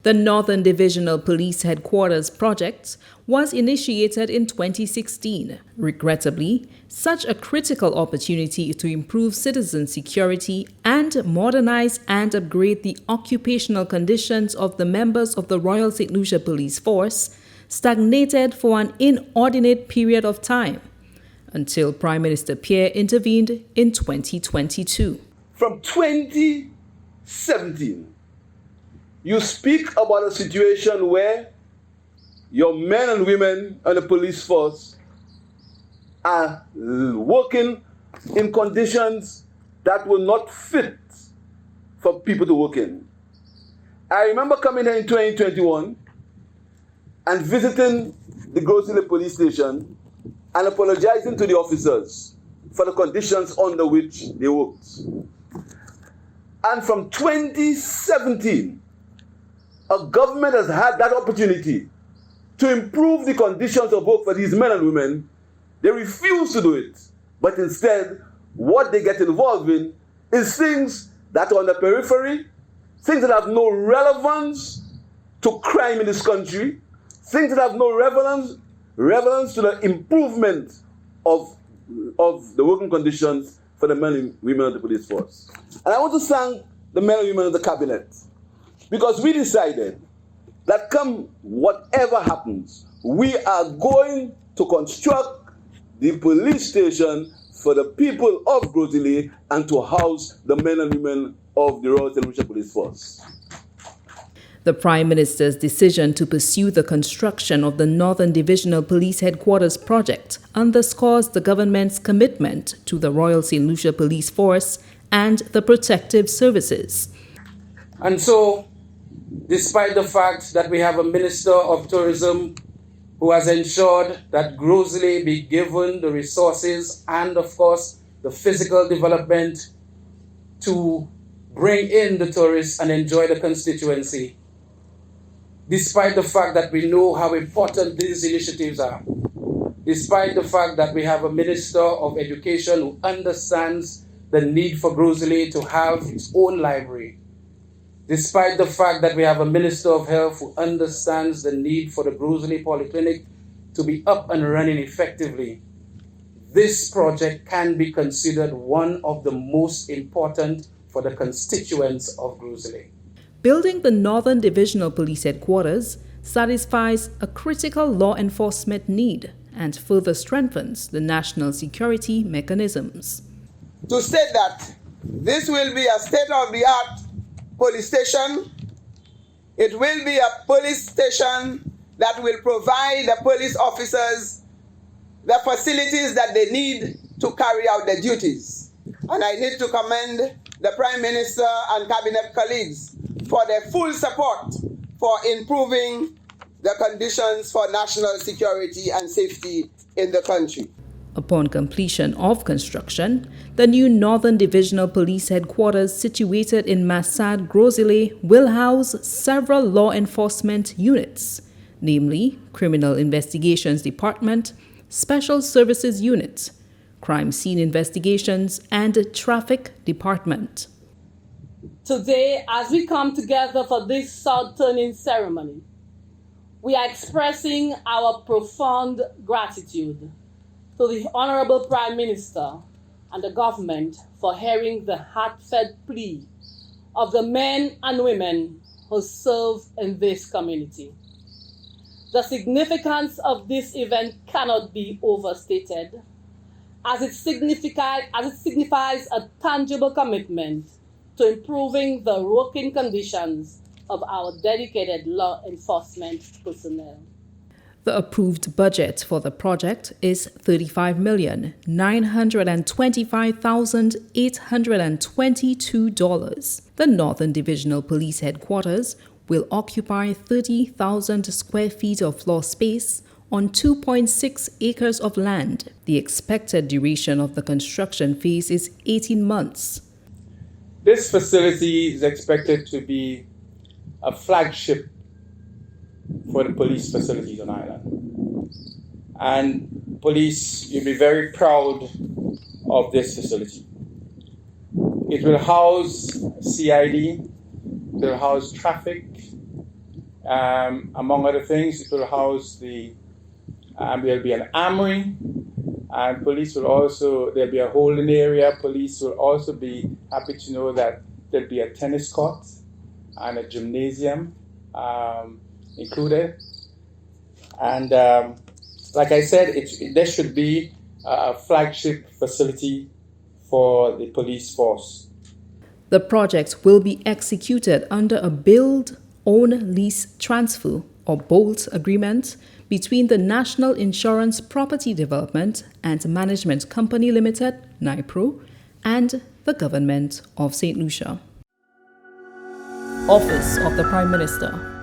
The Northern Divisional Police Headquarters project was initiated in 2016. Regrettably, such a critical opportunity to improve citizen security and modernize and upgrade the occupational conditions of the members of the Royal St. Lucia Police Force stagnated for an inordinate period of time, until Prime Minister Pierre intervened in 2022. From 2017, you speak about a situation where your men and women in the police force are working in conditions that were not fit for people to work in. I remember coming here in 2021 and visiting the Grocery police station and apologizing to the officers for the conditions under which they worked. And from 2017, a government has had that opportunity to improve the conditions of work for these men and women. They refuse to do it. But instead, what they get involved in is things that are on the periphery, things that have no relevance to crime in this country, things that have no relevance to the improvement of the working conditions for the men and women of the police force. And I want to thank the men and women of the cabinet, because we decided that come whatever happens, we are going to construct the police station for the people of Grosley and to house the men and women of the Royal St. Lucia Police Force. The Prime Minister's decision to pursue the construction of the Northern Divisional Police Headquarters project underscores the government's commitment to the Royal St. Lucia Police Force and the protective services. And so, despite the fact that we have a Minister of Tourism who has ensured that Grosley be given the resources and, of course, the physical development to bring in the tourists and enjoy the constituency, despite the fact that we know how important these initiatives are, despite the fact that we have a Minister of Education who understands the need for Grosley to have its own library, despite the fact that we have a Minister of Health who understands the need for the Grosley Polyclinic to be up and running effectively, this project can be considered one of the most important for the constituents of Grosley. Building the Northern Divisional Police Headquarters satisfies a critical law enforcement need and further strengthens the national security mechanisms. To state that this will be a state-of-the-art police station, it will be a police station that will provide the police officers the facilities that they need to carry out their duties. And I need to commend the Prime Minister and Cabinet colleagues for their full support for improving the conditions for national security and safety in the country. Upon completion of construction, the new Northern Divisional Police Headquarters situated in Massad, Grosley will house several law enforcement units, namely Criminal Investigations Department, Special Services Unit, Crime Scene Investigations, and Traffic Department. Today, as we come together for this sod-turning ceremony, we are expressing our profound gratitude to the Honorable Prime Minister and the government for hearing the heartfelt plea of the men and women who serve in this community. The significance of this event cannot be overstated, as it signifies a tangible commitment to improving the working conditions of our dedicated law enforcement personnel. The approved budget for the project is $35,925,822. The Northern Divisional Police Headquarters will occupy 30,000 square feet of floor space on 2.6 acres of land. The expected duration of the construction phase is 18 months. This facility is expected to be a flagship for the police facilities on Ireland. And police, you'll be very proud of this facility. It will house CID, it will house traffic, Among other things, it will house there'll be an armory, and police will also, there'll be a holding area. Police will also be happy to know that there'll be a tennis court and a gymnasium included. And like I said, there should be a flagship facility for the police force. The project will be executed under a build, own, lease, transfer or BOLT agreement between the National Insurance Property Development and Management Company Limited, NIPRO, and the Government of St. Lucia. Office of the Prime Minister.